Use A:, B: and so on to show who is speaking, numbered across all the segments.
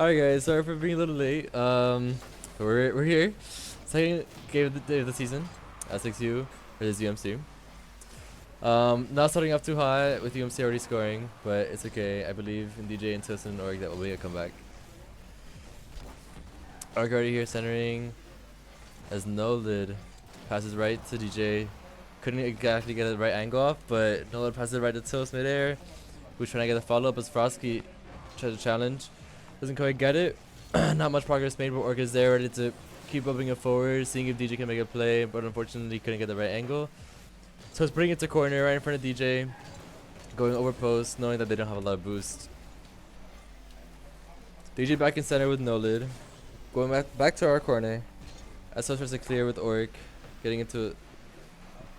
A: Alright guys, sorry for being a little late. We're here. Second game of the day of the season. 6U versus UMC. Not starting off too high with UMC already scoring, but it's okay. I believe in DJ and Tosin and Org that will be a comeback. Org already here centering as no lid. Passes right to DJ. Couldn't exactly get the right angle off, but no lid passes it right to Toast midair. Who's trying to get a follow up as Frosky tries to challenge. Doesn't quite get it. Not much progress made, but Orc is there ready to keep bumping it forward, seeing if DJ can make a play, but unfortunately couldn't get the right angle. So it's bringing it to corner right in front of DJ, going over post, knowing that they don't have a lot of boost. DJ back in center with no lid, going back to our corner. As so tries to clear with Orc, getting into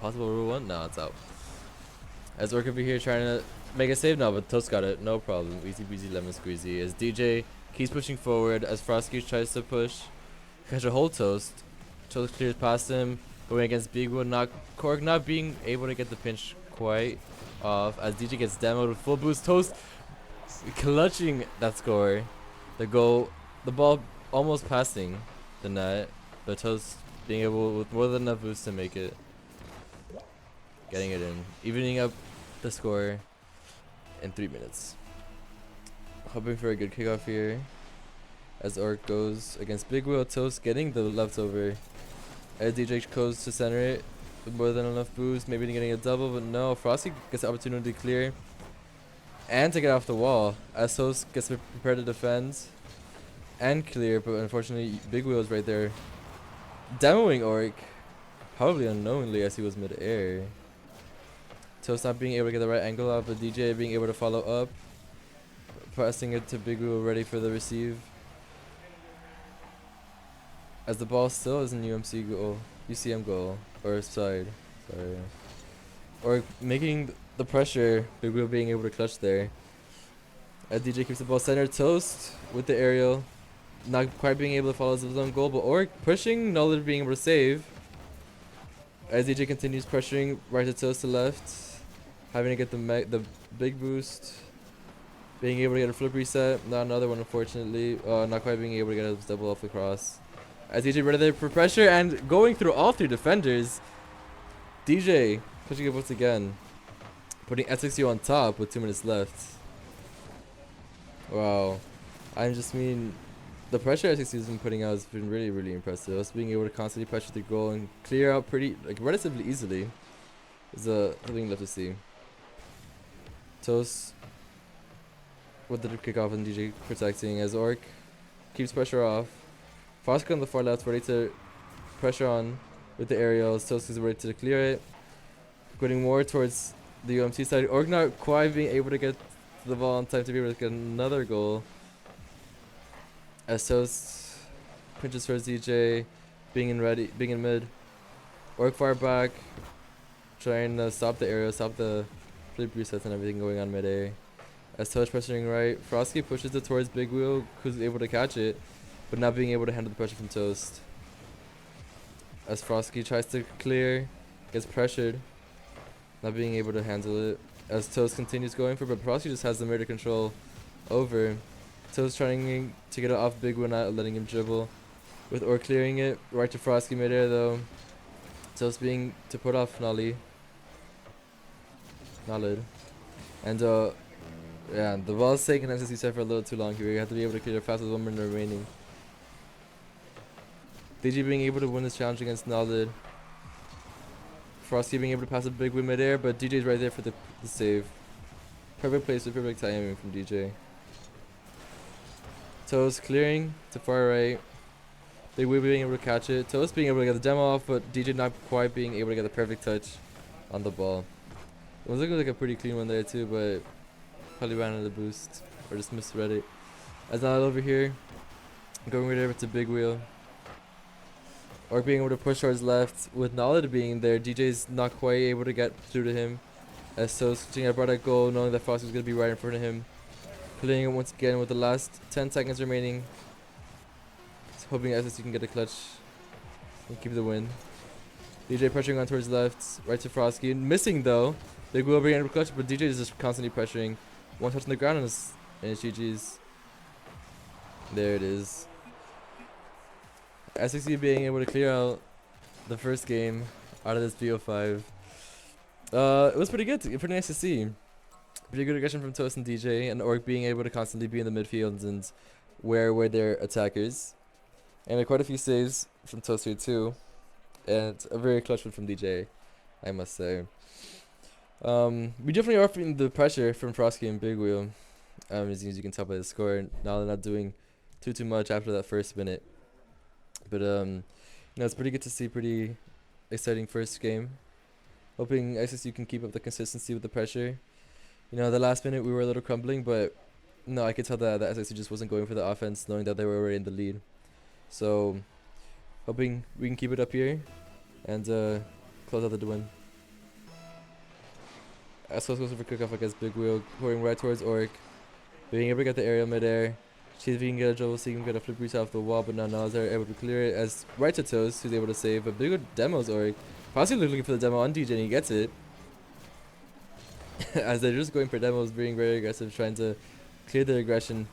A: possible rule 1. No, it's out. As Orc over here trying to make a save now, but Toast got it, no problem. Easy peasy lemon squeezy. As DJ keeps pushing forward, as Frosky tries to push, catch a hold Toast. Toast clears past him, going against Big Wood. Korg not being able to get the pinch quite off, as DJ gets demoed with full boost. Toast clutching that score. The goal, the ball almost passing the net, but Toast being able with more than enough boost to make it. Getting it in, evening up the score in 3 minutes. Hoping for a good kickoff here as Orc goes against Big Wheel. Toast getting the leftover as DJ goes to center it with more than enough boost, maybe getting a double, but no. Frosty gets the opportunity to clear and to get off the wall as Toast gets prepared to defend and clear, but unfortunately Big Wheel is right there demoing Orc, probably unknowingly as he was mid-air. Toast not being able to get the right angle out, but DJ being able to follow up, passing it to Big Wheel ready for the receive. As the ball still is in UMC goal, UCM goal, or side, sorry. Or making the pressure, Big Wheel being able to clutch there. As DJ keeps the ball centered, Toast with the aerial, not quite being able to follow his own goal, but Orc pushing, Nuller being able to save. As DJ continues pressuring right to Toast to left, having to get the big boost, being able to get a flip reset, not another one unfortunately, not quite being able to get a double off the cross. As DJ ready there for pressure and going through all 3 defenders, DJ pushing it once again, putting SXU on top with 2 minutes left. Wow, I just mean the pressure SXU has been putting out has been really impressive. Us being able to constantly pressure the goal and clear out pretty relatively easily is something left to see. Toast with the kickoff and DJ protecting as Orc keeps pressure off. Frosky on the far left ready to pressure on with the aerials. Toast is ready to clear it, going more towards the UMC side. Orc not quite being able to get the ball on time to be able to get another goal. As Toast pinches towards DJ, being in mid. Orc far back, trying to stop the aerial, stop the flip resets and everything going on mid-air. As Toast pressuring right, Frosky pushes it towards Big Wheel, who's able to catch it, but not being able to handle the pressure from Toast. As Frosky tries to clear, gets pressured, not being able to handle it. As Toast continues going for it, but Frosky just has the murder control over. Toast trying to get it off Big Wheel, not letting him dribble, with Orc clearing it right to Frosky mid-air though. Toast being to put off Nolly. Nolid. And yeah, the ball's taken as you said for a little too long here. You have to be able to clear fast with 1 minute remaining. DJ being able to win this challenge against Nolid. Frosky being able to pass a Big Win mid-air, but DJ's right there for the save. Perfect place with perfect timing from DJ. Toast clearing to far right. Big Win being able to catch it. Toast being able to get the demo off, but DJ not quite being able to get the perfect touch on the ball. It was looking like a pretty clean one there too, but probably ran out of the boost or just misread it. As now over here, going right over to Big Wheel. Or being able to push towards left with Knowledge being there. DJ's not quite able to get through to him. As Toast switching out that goal, knowing that Frosty was going to be right in front of him. Playing it once again with the last 10 seconds remaining. Just hoping SSU can get a clutch and keep the win. DJ pressuring on towards left, right to Frosky. Missing though. Big Wheel being able to clutch, but DJ is just constantly pressuring. One touch on the ground and it's GG's. There it is. SXU being able to clear out the first game out of this BO5. It was pretty good. Pretty nice to see. Pretty good aggression from Toast and DJ, and Orc being able to constantly be in the midfield and where they're attackers. And quite a few saves from Toast here too. And a very clutch one from DJ, I must say. We definitely are feeling the pressure from Frosky and Big Wheel. As you can tell by the score. Now they're not doing too much after that first minute. But it's pretty good to see. Pretty exciting first game. Hoping SSU can keep up the consistency with the pressure. The last minute we were a little crumbling, but no, I could tell that SSU just wasn't going for the offense, knowing that they were already in the lead. So, hoping we can keep it up here and close out the win. Ascos goes for kickoff against Big Wheel, pouring right towards Orc, being able to get the aerial midair. See if he can get a dribble, see if he can get a flip reach off the wall, but now they're able to clear it as right to Toast, who's able to save. But Big Wheel demos Orc. Possibly looking for the demo on DJ, and he gets it. As they're just going for demos, being very aggressive, trying to clear their aggression.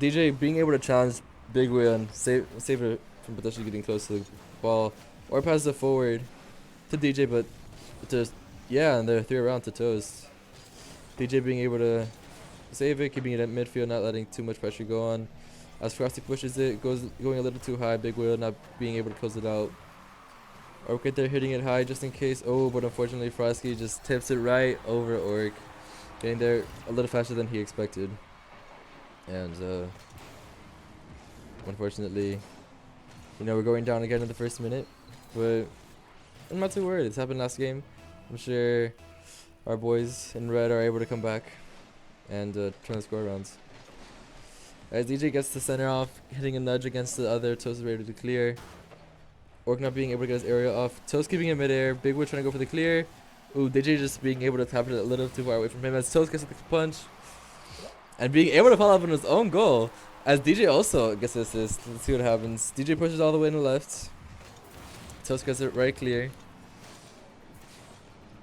A: DJ being able to challenge Big Wheel and save it from potentially getting close to the ball, or passes it forward to DJ, but just and they're 3 around to Toast. DJ being able to save it, keeping it at midfield, not letting too much pressure go on. As Frosty pushes it, going a little too high. Big Wheel not being able to close it out. Orc right there hitting it high just in case. Oh, but unfortunately Frosky just tips it right over Orc, getting there a little faster than he expected. And unfortunately, we're going down again in the first minute, but I'm not too worried. It's happened last game. I'm sure our boys in red are able to come back and turn the score around. As DJ gets the center off, hitting a nudge against the other, Toast is ready to clear. Orc not being able to get his aerial off. Toast keeping it midair. Big Wood trying to go for the clear. Ooh, DJ just being able to tap it a little too far away from him as Toast gets the punch. And being able to follow up on his own goal as DJ also gets the assist. Let's see what happens. DJ pushes all the way to the left. Toast gets it right clear.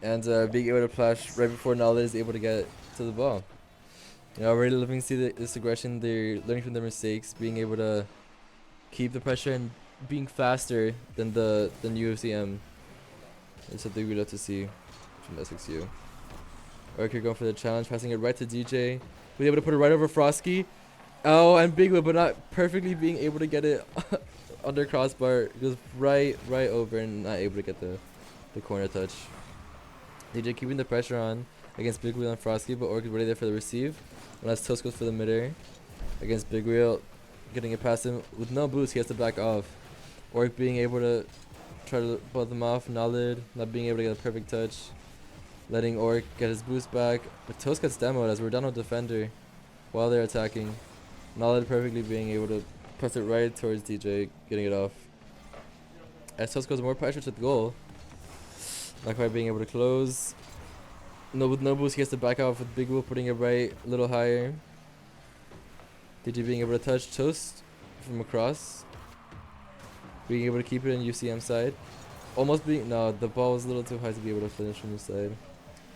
A: And being able to flash right before Knowledge is able to get to the ball. Already loving to see this aggression. They're learning from their mistakes, being able to keep the pressure and being faster than the UFCM. It's something we love to see from SXU. Orc here going for the challenge, passing it right to DJ. We're able to put it right over Frosky. Oh, and Big Will, but not perfectly being able to get it under crossbar. It goes right over and not able to get the corner touch. DJ keeping the pressure on against Big Wheel and Frosky, but Orc is ready there for the receive. And as Toast goes for the midair against Big Wheel, getting it past him with no boost, he has to back off. Orc being able to try to butt them off, Nolid not being able to get a perfect touch, letting Orc get his boost back. But Toast gets demoed as we're down with defender while they're attacking. Nolid perfectly being able to press it right towards DJ, getting it off. As Toast goes more pressure to the goal, not quite being able to close. With no boost, he has to back off with Big Will putting it right a little higher. DJ being able to touch Toast from across. Being able to keep it in UCM side. The ball was a little too high to be able to finish from the side.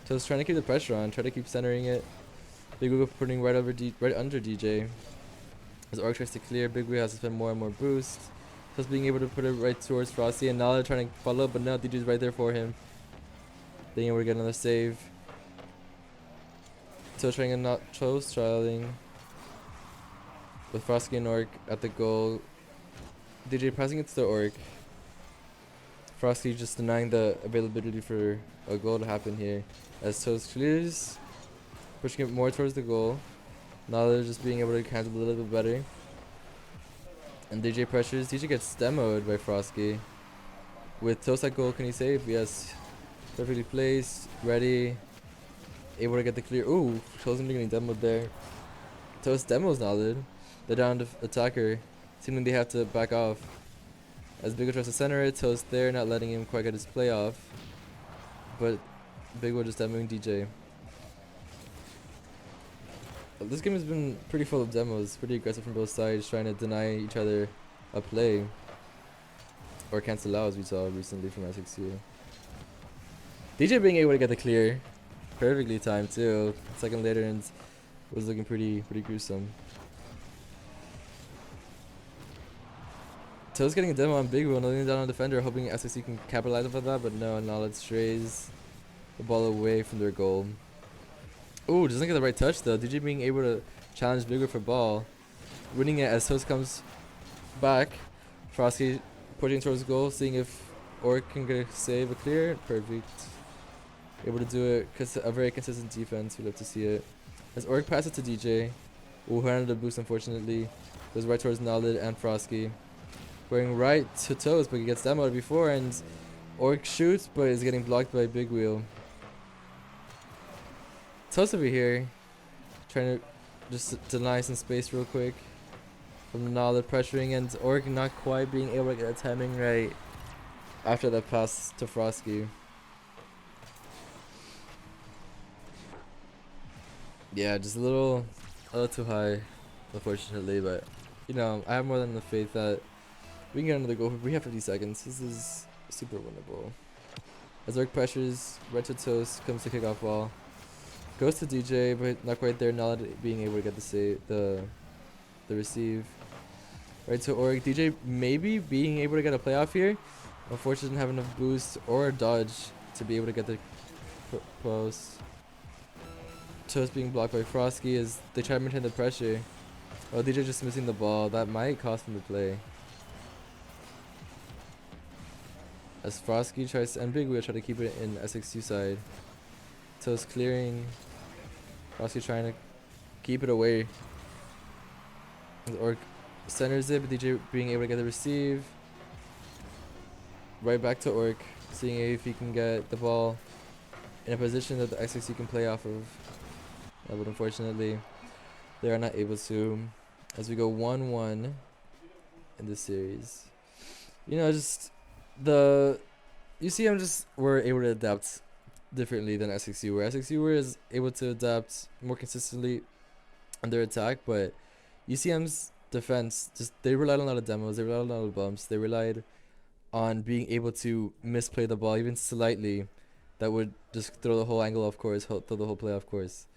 A: Toast trying to keep the pressure on, try to keep centering it. Big Will putting right under DJ. As Orc tries to clear, Big Will has to spend more and more boost. Toast being able to put it right towards Frosty, and now they're trying to follow up, but now DJ's right there for him. Being able to get another save. Toast trying to not Toast, trialing with Frosky and Orc at the goal. DJ passing it to the Orc. Frosky just denying the availability for a goal to happen here. As Toast clears, pushing it more towards the goal. Now they're just being able to handle a little bit better. And DJ pressures. DJ gets demoed by Frosky. With Toast at goal, can he save? Yes. Perfectly placed, ready. Able to get the clear. Ooh, Toast is getting demoed there. Toast demos Nolid. The down attacker. Seeming they have to back off. As Big O tries to center it, Toast there, not letting him quite get his play off. But Big O just demoing DJ. This game has been pretty full of demos, pretty aggressive from both sides, trying to deny each other a play. Or cancel out, as we saw recently from SXU. DJ being able to get the clear. Perfectly timed too. Second later and was looking pretty gruesome. Toes getting a demo on Big Wheel, kneeling down on defender, hoping SXC can capitalize off of that, but no, Knowledge strays the ball away from their goal. Ooh, doesn't get the right touch though. DJ being able to challenge Big Wheel for ball. Winning it as Toes comes back. Frosky pushing towards goal, seeing if Orc can get a save, a clear. Perfect. Able to do it because a very consistent defense. We love to see it. As Orc passes to DJ. Ooh, who handled the boost unfortunately. Goes right towards Nalid and Frosky. Going right to Toes, but he gets demoed before, and Orc shoots, but is getting blocked by Big Wheel. Toes over here, trying to just deny some space real quick from Nalid pressuring, and Orc not quite being able to get the timing right after that pass to Frosky. Yeah, just a little too high, unfortunately, but you know, I have more than the faith that we can get another goal. We have 50 seconds. This is super winnable. As Orc pressures, right to Toast, comes to kick off ball. Goes to DJ, but not quite there, not being able to get the receive. Right to Orc. DJ maybe being able to get a playoff here. Unfortunately, didn't have enough boost or dodge to be able to get the post. Toast being blocked by Frosky as they try to maintain the pressure. Oh, DJ just missing the ball. That might cost him the play. As Frosky tries to, and Big Wheel try to keep it in SXU side. Toast clearing. Frosky trying to keep it away. As Orc centers it, but DJ being able to get the receive. Right back to Orc, seeing if he can get the ball in a position that the SXU can play off of. But unfortunately, they are not able to. As we go 1-1 in this series. You know, just the UCM just were able to adapt differently than SXU, where SXU was able to adapt more consistently on their attack, but UCM's defense, just they relied on a lot of demos, they relied on a lot of bumps, they relied on being able to misplay the ball even slightly. That would just throw the whole angle off course, throw the whole play off course.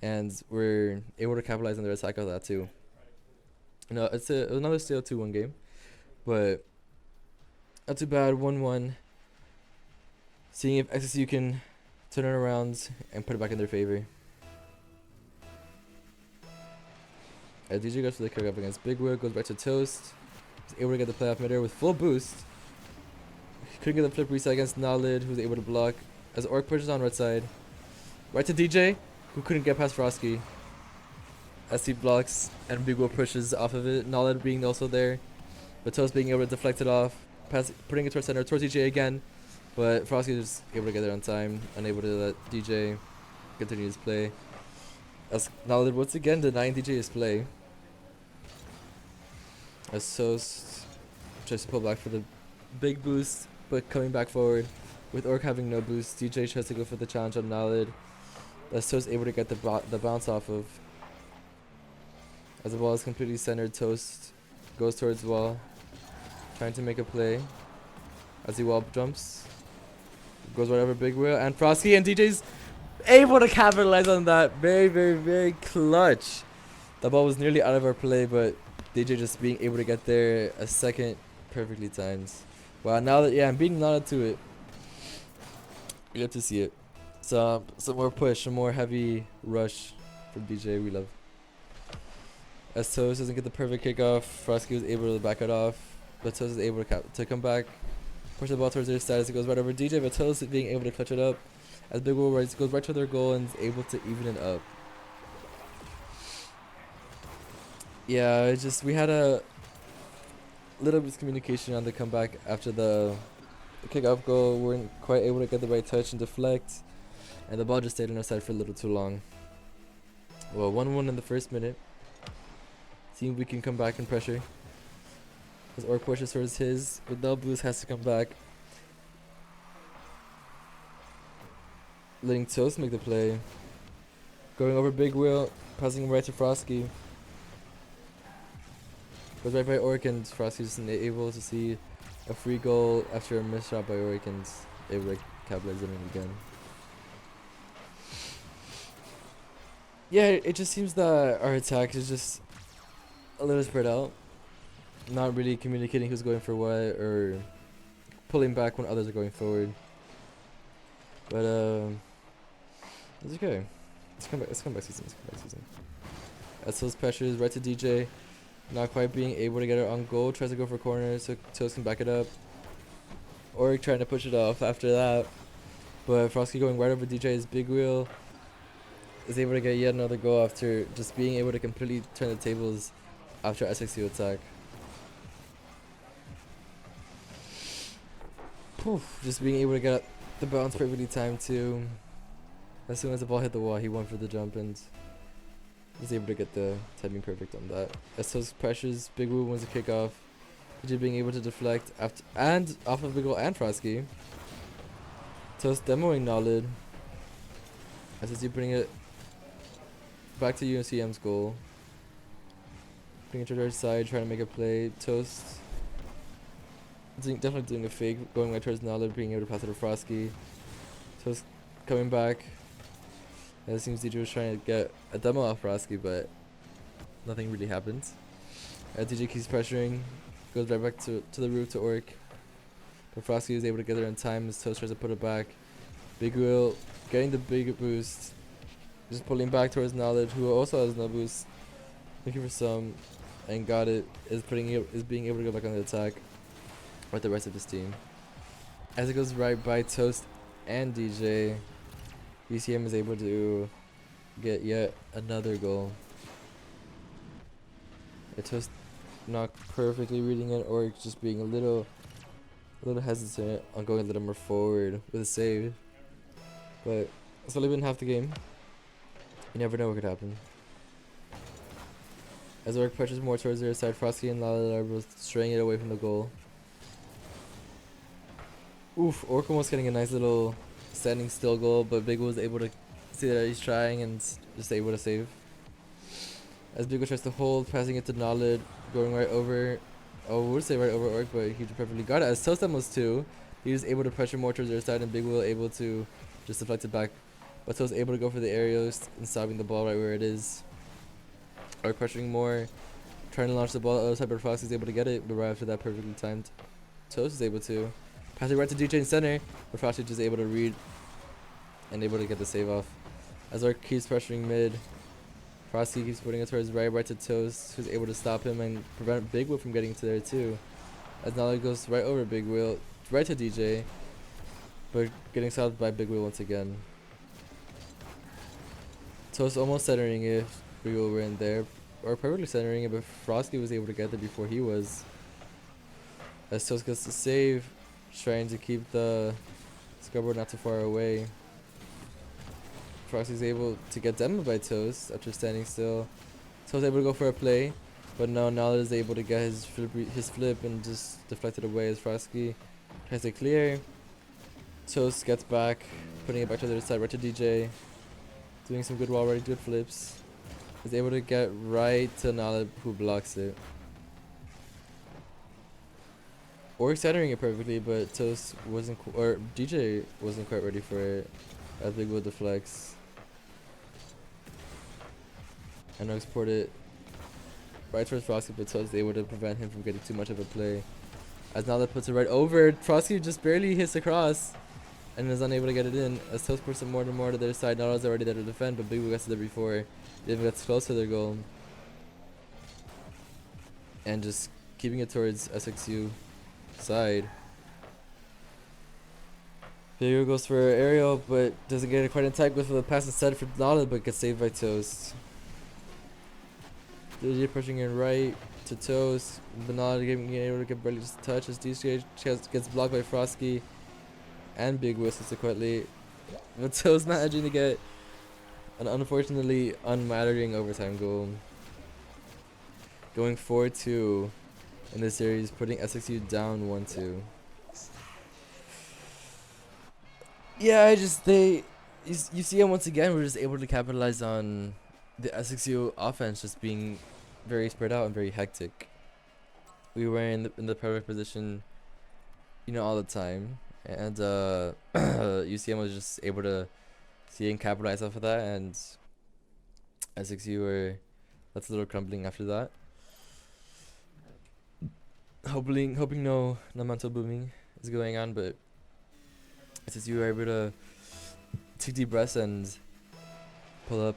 A: And we're able to capitalize on their attack of that too. You know, it's another still 2-1 game, but not too bad. 1-1. Seeing if SSU can turn it around and put it back in their favor. As DJ goes for the kick up against Big Wheel, goes back to Toast. He's able to get the play off midair with full boost. Couldn't get the flip reset against Nalid, who's able to block. As Orc pushes on right side. Right to DJ, who couldn't get past Frosky. As he blocks and Big Wheel pushes off of it. Nalid being also there. But Toast being able to deflect it off. Putting it towards center, towards DJ again. But Frosky is able to get there on time. Unable to let DJ continue his play. As Nalid once again denying DJ his play. As Toast tries to pull back for the big boost, but coming back forward. With Orc having no boost, DJ tries to go for the challenge on Nalid. As Toast able to get the bounce off of. As the ball is completely centered, Toast goes towards wall. Trying to make a play. As he wall jumps. Goes right over Big Wheel. And Frosky and DJ's able to capitalize on that. Very, very, very clutch. The ball was nearly out of our play, but DJ just being able to get there a second perfectly timed. Wow, now that, yeah, I'm being nodded to it. You love to see it. So, some more push, some more heavy rush from DJ. We love. As Toast doesn't get the perfect kickoff, Frosky was able to back it off. But Toast is able to come back, push the ball towards their side as it goes right over DJ. But Toast being able to clutch it up. As Big Wheel goes right to their goal and is able to even it up. Yeah, it's just we had a little miscommunication on the comeback after the kickoff goal. We weren't quite able to get the right touch and deflect. And the ball just stayed on our side for a little too long. Well, 1-1 in the first minute. Seeing if we can come back and pressure. As Orc pushes towards his, but no boost has to come back. Letting Toast make the play. Going over Big Wheel, passing right to Frosky. Goes right by Orc and Frosky just able to see a free goal after a missed shot by Orc and able to capitalize on it again. Yeah, it just seems that our attack is just a little spread out. not really communicating who's going for what, or pulling back when others are going forward. But it's okay. It's comeback season. It's comeback season. As those pressures right to DJ, not quite being able to get it on goal. Tries to go for corner, so Toast can back it up. Oric trying to push it off after that, but Frosky going right over DJ's big wheel is able to get yet another goal after just being able to completely turn the tables after SXU attack. Poof, just being able to get the bounce perfectly timed too. As soon as the ball hit the wall, he went for the jump and was able to get the timing perfect on that. As those pressures, Big Woo wins the kickoff. DJ being able to deflect after and off of Big Woo and Frosky. Toast demoing Knowledge. SSU putting it back to UNCM's goal. Putting it to their side, trying to make a play. Toast definitely doing a fake, going right towards Knowledge, being able to pass it to Frosky. Toast coming back. And it seems DJ was trying to get a demo off Frosky, but nothing really happens. DJ keeps pressuring, goes right back to the roof to Orc. But Frosky is able to get there in time as Toast tries to put it back. Big Wheel getting the big boost. Just pulling back towards Knowledge, who also has no boost. Looking for some, and got it. Is being able to go back on the attack with the rest of his team. As it goes right by Toast and DJ, UCM is able to get yet another goal. Toast not perfectly reading it, or just being a little hesitant on going a little more forward with a save. But it's only been half the game. You never know what could happen. As Orc pushes more towards their side, Frosky and Lala are both straying it away from the goal. Oof, Orc almost getting a nice little standing still goal, but Big was able to see that he's trying and just able to save. As Big tries to hold, passing it to Knowledge, going right over, I would say right over Orc, but he perfectly got it. As Toast was too, he was able to pressure more towards their side, and Big Will able to just deflect it back. But Toast able to go for the aerials and stopping the ball right where it is. Orc pressuring more, trying to launch the ball. The other side, but Fox is able to get it, but right after that, perfectly timed. Toast is able to pass it right to DJ in center, but Fox is just able to read and able to get the save off. As Orc keeps pressuring mid, Frosty keeps putting it towards right to Toast, who's able to stop him and prevent Big Wheel from getting to there too. As Knowledge goes right over Big Wheel, right to DJ, but getting stopped by Big Wheel once again. Toast almost centering it if Big Wheel were in there, or perfectly centering it, but Frosty was able to get there before he was. As Toast gets to save, trying to keep the scoreboard not too far away. Frosty's able to get demoed by Toast after standing still. Toast able to go for a play, but no, Knowledge is able to get his flip and just deflect it away as Frosty tries to clear. Toast gets back, putting it back to the other side, right to DJ. Doing some good wall ready, good flips. Is able to get right to Knowledge, who blocks it. Orc centering it perfectly, but Toast wasn't, or DJ wasn't quite ready for it. As Big Will deflects. And Orc put it right towards Frosty, but Toast is able to prevent him from getting too much of a play. As Knowledge puts it right over, Frosty just barely hits across and is unable to get it in. As Toast puts it more and more to their side, Knowledge is already there to defend, but Big Will gets there before it even gets close to their goal. And just keeping it towards SXU side. Big Will goes for aerial, but doesn't get it quite in time. Goes for the pass instead for Knowledge, but gets saved by Toast. DJ pushing in right to Toast, but Knowledge getting able to get barely just a touch as DJ gets blocked by Frosky and Big Will subsequently. But Toast managing to get an unfortunately unmattering overtime goal. Going 4-2 in this series, putting SXU down 1-2. Yeah, you see him once again, we're just able to capitalize on the SXU offense just being very spread out and very hectic. We were in the perfect position, all the time, and UCM was just able to see and capitalize off of that, and SXU were that's a little crumbling after that. hoping no mental booming is going on, but it's just you are able to take deep breaths and pull up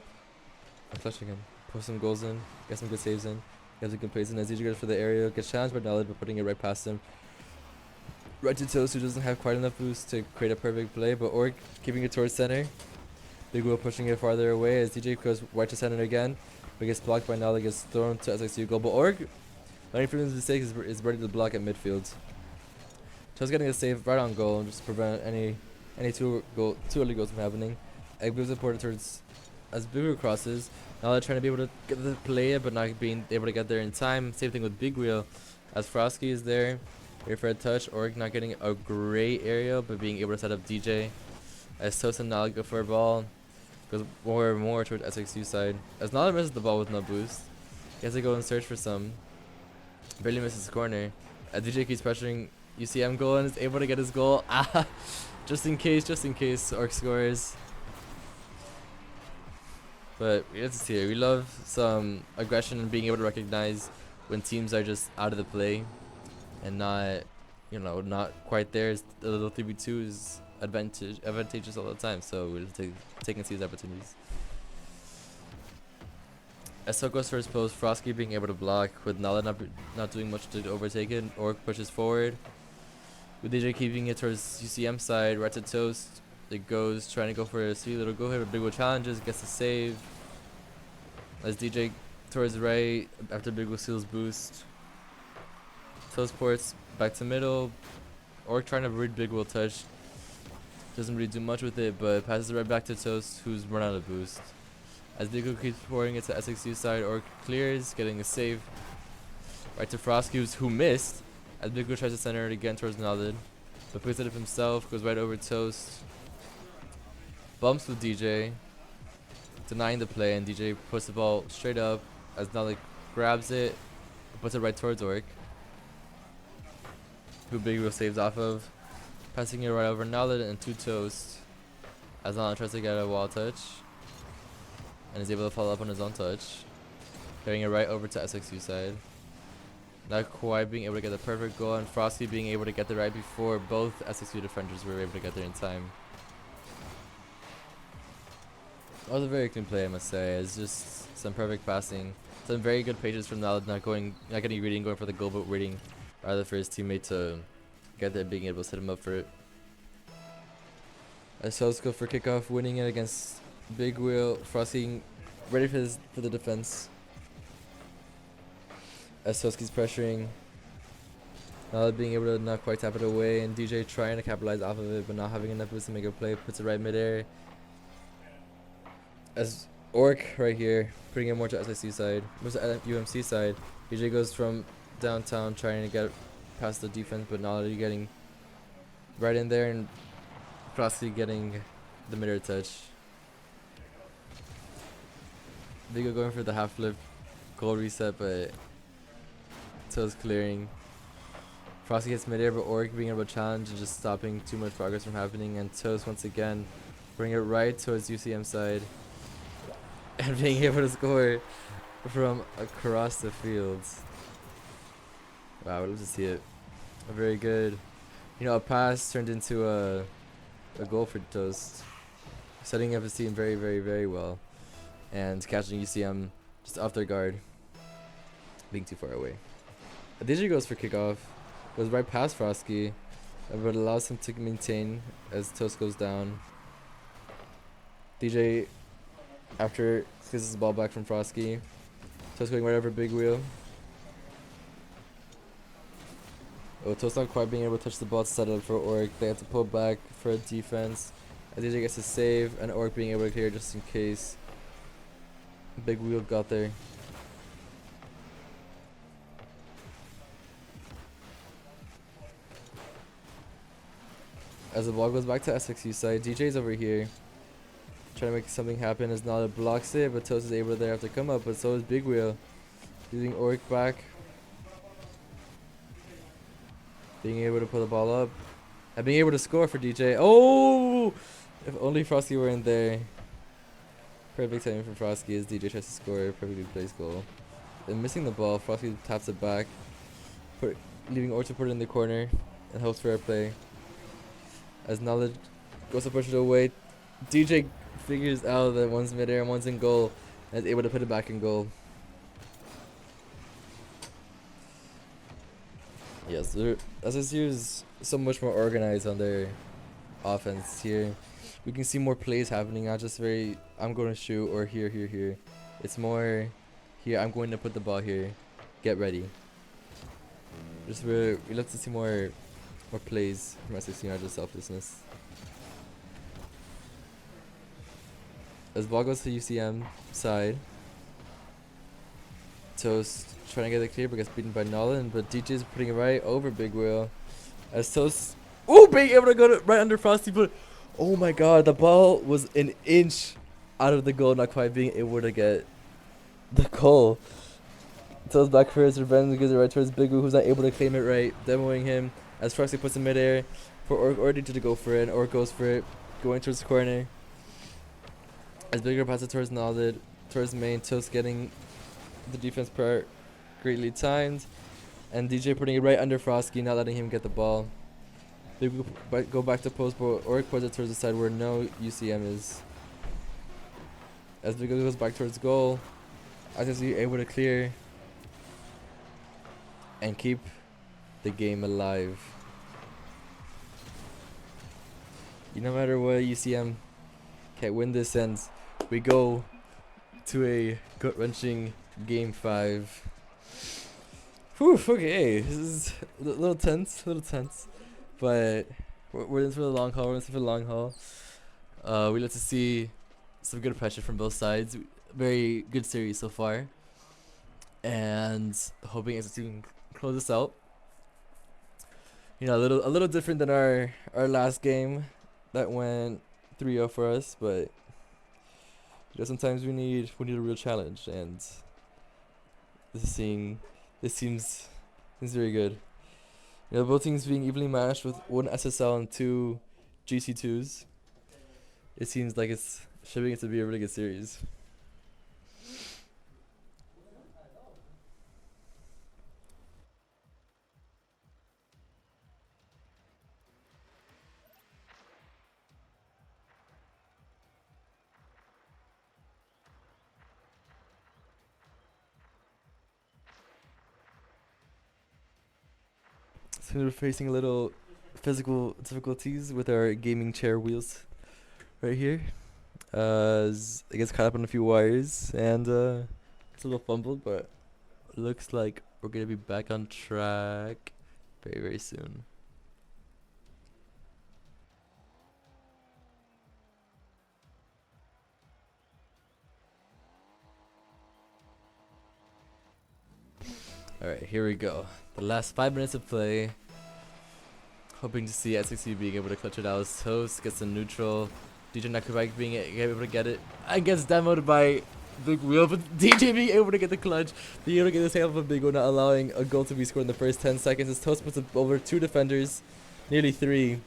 A: a clutch again. Post some goals in, get some good saves in, get some good plays in. As DJ goes for the aerial, gets challenged by Knowledge, but putting it right past him. Right to Toast, who doesn't have quite enough boost to create a perfect play, but Orc keeping it towards center. Big Will pushing it farther away as DJ goes right to center again, but gets blocked by Knowledge, gets thrown to SXU goal. But Orc, learning from his mistakes, is ready to block at midfield. Toast getting a save right on goal, just to prevent any two early goals from happening. Egg moves important towards as Big Wheel crosses. Now they're trying to be able to get the play, but not being able to get there in time. Same thing with Big Wheel, as Frosky is there, ready for a touch. Orc not getting a great area, but being able to set up DJ. As Toast and Nala go for a ball, goes more and more towards SXU side. As Nala misses the ball with no boost, he has to go and search for some. Barely misses the corner. As DJ keeps pressuring UCM goal and is able to get his goal. Just in case Orc scores. But let's see here. We love some aggression and being able to recognize when teams are just out of the play and not, not quite there. The little 3v2 is advantageous all the time. So we'll take and seize opportunities. As Sok goes for his post, Frosky being able to block with Nala not doing much to overtake it. Orc pushes forward, with DJ keeping it towards UCM side, right to Toast. It goes, trying to go for a sweet little go here, but Big Will challenges, gets the save. As DJ towards right, after Big Will steals boost. Toast ports back to middle. Orc trying to read Big Will touch. Doesn't really do much with it, but passes it right back to Toast, who's run out of boost. As Big Will keeps pouring it to SXU side, Orc clears, getting a save. Right to Frosky, who missed. As Big Will tries to center it again towards Nalid, but picks it up himself, goes right over Toast. Bumps with DJ, denying the play, and DJ puts the ball straight up as Nalid grabs it, puts it right towards Orc, who Big Will saves off of, passing it right over Nalid and to Toast, as Nalid tries to get a wall touch, and is able to follow up on his own touch, carrying it right over to SXU side. Not quite being able to get the perfect goal, and Frosty being able to get the right before both SXU defenders were able to get there in time. That was a very clean play, I must say. It's just some perfect passing, some very good patience from Nalad, not getting reading, going for the goal, but waiting rather for his teammate to get there, being able to set him up for it. As Toast go for kickoff, winning it against Big Wheel. Frosty ready for the defense. As Toast keeps pressuring, Nalad being able to not quite tap it away, and DJ trying to capitalize off of it, but not having enough boost to make a play, puts it right midair. As Orc right here, putting it more to SIC side, moves to UMC side. DJ goes from downtown trying to get past the defense, but Nalad getting right in there, and Frosty getting the midair touch. Vigo going for the half flip goal reset, but Toast clearing. Frosty hits midair, but Orc being able to challenge and just stopping too much progress from happening, and Toast once again bring it right towards UCM side and being able to score from across the field. Wow, I'd love to see it. A very good, a pass turned into a goal for Toast, setting up his team very, very, very well, and catching UCM just off their guard, being too far away. DJ goes for kickoff, goes right past Frosky, but allows him to maintain as Toast goes down. DJ, after kisses the ball back from Frosky, Toast going right over Big Wheel. Oh, Toast not quite being able to touch the ball to set it up for Orc. They have to pull back for a defense. As DJ gets a save, and Orc being able to clear just in case Big Wheel got there. As the ball goes back to SXU side, DJ's over here trying to make something happen as Nala blocks it, but Toast is able to thereafter come up, but so is Big Wheel. Using Orc back, being able to put the ball up, and being able to score for DJ. Oh! If only Frosty were in there. Perfect timing for Frosty as DJ tries to score a perfectly placed goal. Then missing the ball, Frosty taps it back, leaving Orchard put it in the corner and hopes for a play. As Knowledge goes to push it away, DJ figures out that one's midair and one's in goal and is able to put it back in goal. Yes, SSU is so much more organized on their offense here. We can see more plays happening, not just very, I'm going to shoot, or here, here, here. It's more, here, I'm going to put the ball here. Get ready. Just we love to see more plays from SSU, not just selflessness. As ball goes to UCM side. Toast trying to get it clear but gets beaten by Nolan, but DJ's putting it right over Big Wheel. As Toast, being able to go right under Frosty, but oh my god, the ball was an inch out of the goal, not quite being able to get the goal. Toast back for his revenge, gives it right towards Big Wheel, who's not able to claim it right, demoing him as Frosty puts in midair for Orc to go for it, and Orc goes for it, going towards the corner. As Big Wheel passes it towards Nolan, towards main, Toast getting the defense part greatly timed, and DJ putting it right under Frosty, not letting him get the ball. They go back to post, but Oric puts it towards the side where no UCM is. As Big goes back towards goal, SSU able to clear and keep the game alive. No matter what, UCM can't win this, and we go to a gut-wrenching Game 5. Whew, okay, this is a little tense, but we're in for the long haul. We like to see some good pressure from both sides. Very good series so far, and hoping SSU can close this out. A little different than our last game that went 3-0 for us, but sometimes we need a real challenge, and this seems very good. Both teams being evenly matched with one SSL and two GC2s. It seems like it's shaping to be a really good series. So we're facing a little physical difficulties with our gaming chair wheels right here. It gets caught up on a few wires, and it's a little fumbled, but looks like we're gonna be back on track very, very soon. Alright, here we go. The last 5 minutes of play. Hoping to see SXU being able to clutch it out as Toast gets a neutral. DJ Nakubike being able to get it and gets demoed by Big Wheel, but DJ being able to get the clutch, being able to get the save of a Big Wheel, not allowing a goal to be scored in the first 10 seconds as Toast puts it over 2 defenders, nearly 3.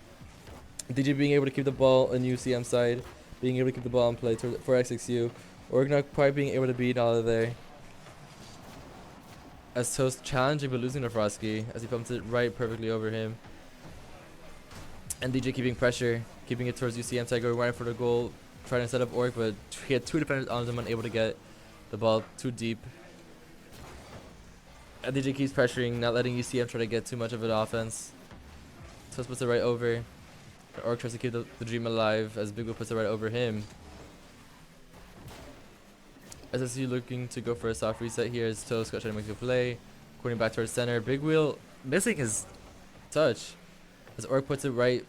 A: DJ being able to keep the ball on UCM side, being able to keep the ball in play for XXU. Org not quite being able to beat out of there. As Toast challenging but losing to Frosky as he pumps it right perfectly over him. And DJ keeping pressure, keeping it towards UCM side, going right for the goal, trying to set up Orc, but he had 2 defenders on him, unable to get the ball too deep. And DJ keeps pressuring, not letting UCM try to get too much of an offense. Toast puts it right over. Orc tries to keep the dream alive as Big Wheel puts it right over him. SSU looking to go for a soft reset here as Toast trying to make a play. Corning back towards center. Big Wheel missing his touch as Orc puts it right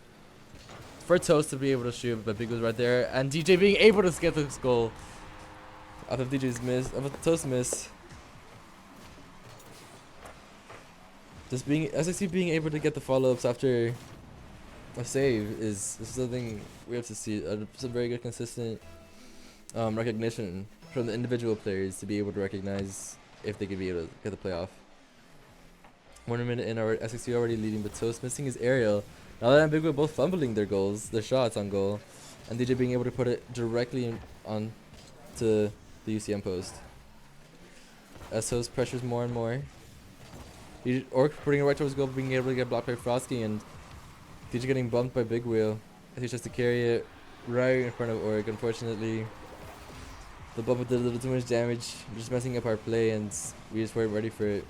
A: for Toast to be able to shoot, but Big Wheel's right there. And DJ being able to get this goal off of DJ's miss, off of the Toast miss. Just SSU being able to get the follow-ups after a save is something we have to see. Some very good consistent recognition from the individual players to be able to recognize if they could be able to get the playoff. 1 minute in, our SXU already leading, but Toast missing his aerial. Now that Big Wheel both fumbling their shots on goal, and DJ being able to put it directly on to the UCM post. As Toast pressures more and more. Orc putting it right towards goal, being able to get blocked by Frosty, and DJ getting bumped by Big Wheel as he tries to carry it right in front of Orc. Unfortunately, the bump did a little too much damage, just messing up our play, and we just weren't ready for it.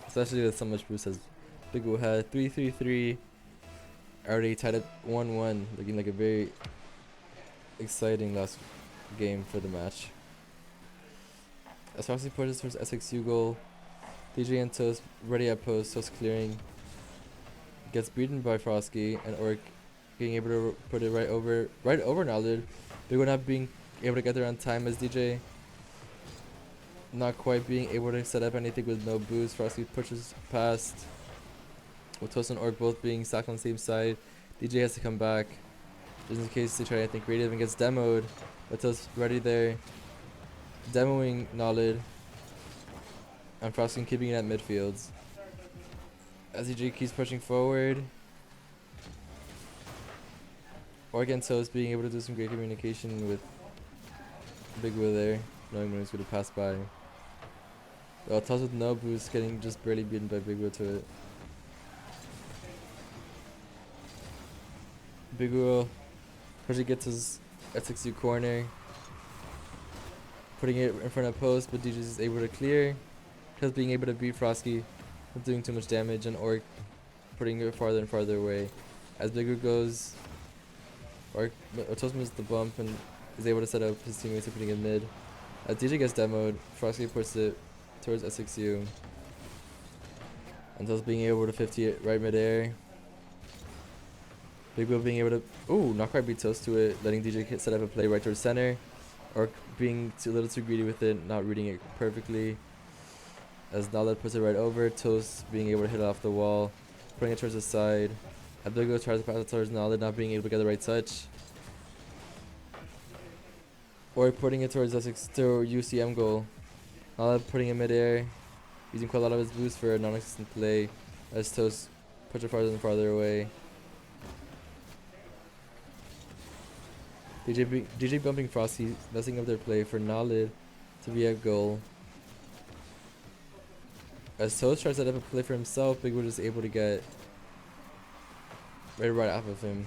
A: Especially with so much boost as Big Wheel had 3-3-3, already tied up 1-1, looking like a very exciting last game for the match. As Frosty pushes towards SXU goal, DJ and Toast ready at post, Toast clearing. Gets beaten by Frosty, and Orc being able to put it right over Knowledge. Big One not being able to get there on time as DJ not quite being able to set up anything with no boost. Frosty pushes past, with Toast and Orc both being stacked on the same side. DJ has to come back just in case they try anything creative, and gets demoed. But Toast ready there, demoing Knowledge, and Frosty keeping it at midfields. As DJ keeps pushing forward, Orc and Toast being able to do some great communication with Big Will there, knowing when he's going to pass by. Well, Toast with no boost, getting just barely beaten by Big Will to it. Big Will actually gets his SXU corner, putting it in front of post, but DJ is able to clear. Toast being able to beat Frosty, not doing too much damage, and Orc putting it farther and farther away. As Big Will goes, Toast missed the bump and is able to set up his teammates putting in mid. As DJ gets demoed, Frosty puts it towards SXU, and Toast being able to 50 it right midair. Big Will being able to, not quite beat Toast to it, letting DJ set up a play right towards center. Orc being a little too greedy with it, not reading it perfectly. As Nala puts it right over, Toast being able to hit it off the wall, putting it towards the side. As Big Will tries to pass it towards Nala, not being able to get the right touch. Orc putting it towards UCM goal. Nala putting it midair, using quite a lot of his boost for a non-existent play, as Toast puts it farther and farther away. DJ bumping Frosty, messing up their play for Nalid to be at goal. As Toast tries to set up a play for himself, Big Wood is able to get right off of him.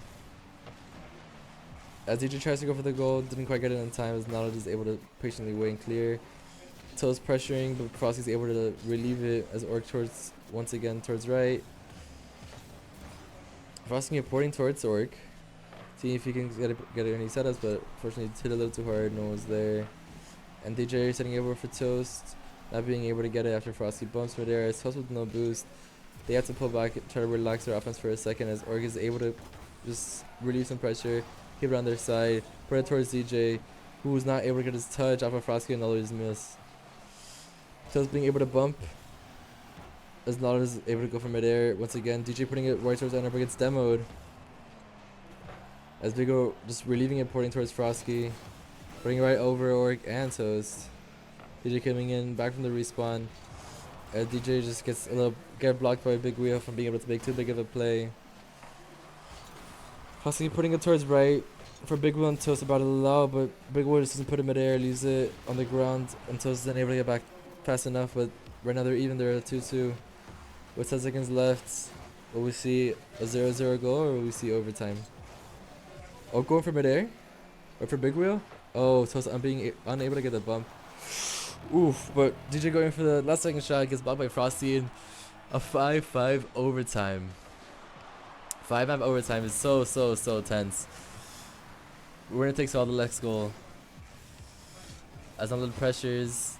A: As DJ tries to go for the goal, didn't quite get it in time, as Nalid is able to patiently wait and clear. Toast pressuring, but Frosty's able to relieve it as Orc once again towards right. Frosty porting towards Orc, seeing if he can get any setups, but unfortunately it's hit a little too hard, no one was there. And DJ setting over for Toast, not being able to get it after Frosty bumps midair. As Toast with no boost, they have to pull back, try to relax their offense for a second, as Orc is able to just relieve some pressure, keep it on their side, put it towards DJ, who was not able to get his touch off of Frosty and always miss. Toast being able to bump, as Nala is able to go from midair. Once again, DJ putting it right towards Ender, but gets demoed. As Big O just relieving it, porting towards Frosty, putting it right over Orc and Toast. DJ coming in back from the respawn. DJ just get blocked by a Big Wheel from being able to make too big of a play. Frosty putting it towards right for Big Wheel and Toast about to allow, but Big Wheel just doesn't put it midair, leaves it on the ground, and Toast isn't able to get back fast enough. But right now they're even, they're at 2-2 with 10 seconds left. Will we see a 0-0 goal, or will we see overtime? Oh, going for midair? Or for Big Wheel? Oh, Toast being unable to get the bump. Oof, but DJ going for the last second shot, gets blocked by Frosty in a 5-5 overtime. 5-5 overtime is so tense. Winner takes all the next goal. As on the pressures,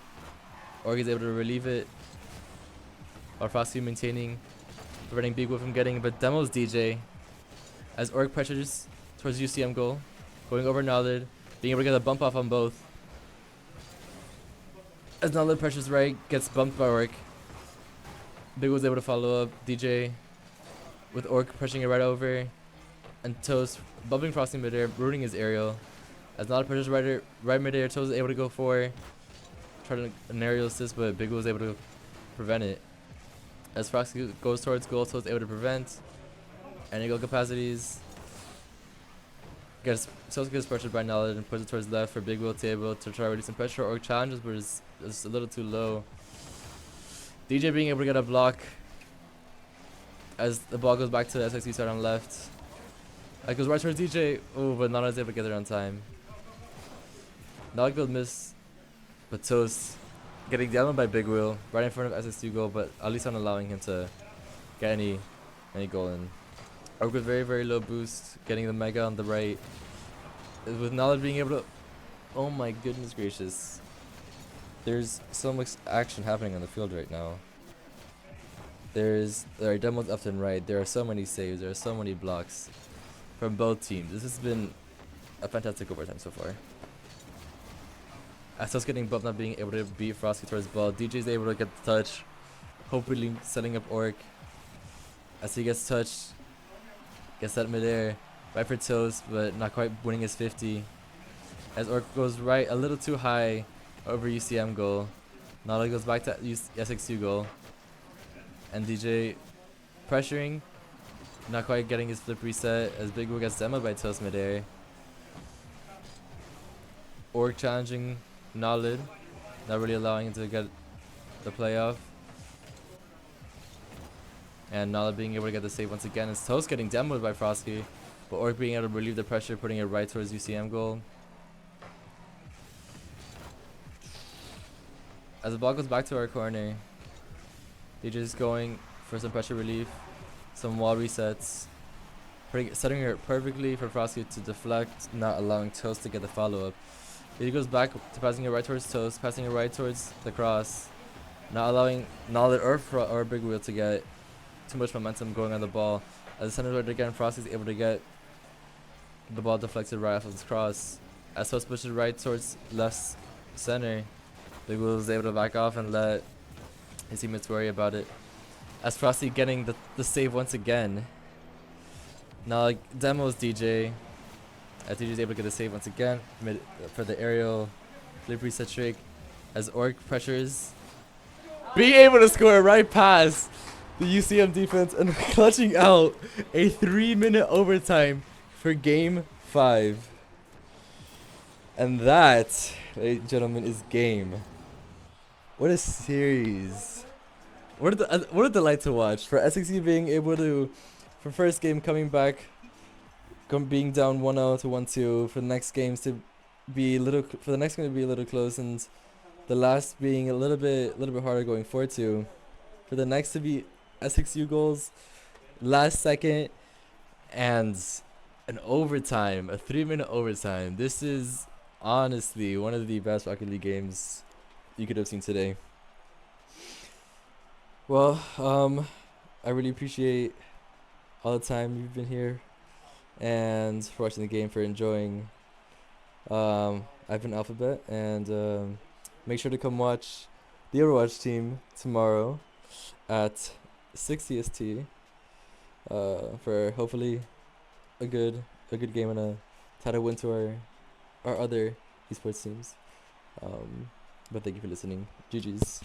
A: Org is able to relieve it, while Frosty maintaining, preventing Big Wheel from getting, but demos DJ. As Org pressures towards UCM goal, going over Nalid, being able to get a bump off on both. As Nalid pressures right, gets bumped by Orc. Big was able to follow up DJ with Orc pushing it right over, and Toast bumping Frosty midair, ruining his aerial. As Nalid pressures right midair, Toast is able to go for trying an aerial assist, but Big was able to prevent it. As Frosty goes towards goal, Toast is able to prevent any goal capacities. gets pressured by Knowledge and puts it towards left for Big Will table to try to release some pressure. Orc challenges, but it's a little too low. DJ being able to get a block as the ball goes back to the SXC side on left. It goes right towards DJ. Oh, but Nana is able to get there on time. Not a good miss, but Toast getting down by Big Will right in front of SSU goal, but at least not allowing him to get any goal in. Orc with very, very low boost, getting the mega on the right. With Knowledge being able to... Oh my goodness gracious. There's so much action happening on the field right now. There are demos left and right. There are so many saves. There are so many blocks from both teams. This has been a fantastic overtime so far. Astos getting bumped, not being able to beat Frosty towards the ball. DJ's able to get the touch, hopefully setting up Orc. As he gets touched, gets that midair, right for Toast, but not quite winning his 50. As Orc goes right a little too high over UCM goal. Nala goes back to SXU goal. And DJ pressuring, not quite getting his flip reset as Big Will gets demoed by Toast midair. Orc challenging Nalid, not really allowing him to get the playoff. And Nala being able to get the save once again. It's Toast getting demoed by Frosky, but Orc being able to relieve the pressure, putting it right towards UCM goal. As the ball goes back to our corner, DJ's going for some pressure relief, some wall resets, setting her perfectly for Frosky to deflect, not allowing Toast to get the follow-up. He goes back to passing it right towards Toast, passing it right towards the cross, not allowing Knowledge or Big Wheel to get too much momentum going on the ball. As the center forward again, Frosty's able to get the ball deflected right off of his cross. As Toast pushes right towards left center, Big Wheel is able to back off and let his teammates worry about it. As Frosty getting the save once again. Now demos DJ. As DJ is able to get the save once again for the aerial flip reset trick. As Orc pressures, being able to score right past the UCM defense and clutching out a 3-minute overtime for game 5. And that, ladies and gentlemen, is game. What a series. What a delight to watch. For SXC being able to, for first game coming back, being down 1-0 to 1-2, for the next games to be a little, for the next game to be a little close, and the last being a little bit harder going 4-2. For the next to be SXU goals, last second, and an overtime, a 3-minute overtime. This is honestly one of the best Rocket League games you could have seen today. Well, I really appreciate all the time you've been here and for watching the game, for enjoying. I've been Alphabet, and make sure to come watch the Overwatch team tomorrow at 6 CST for hopefully a good game and a title win to our other esports teams. But thank you for listening. GG's.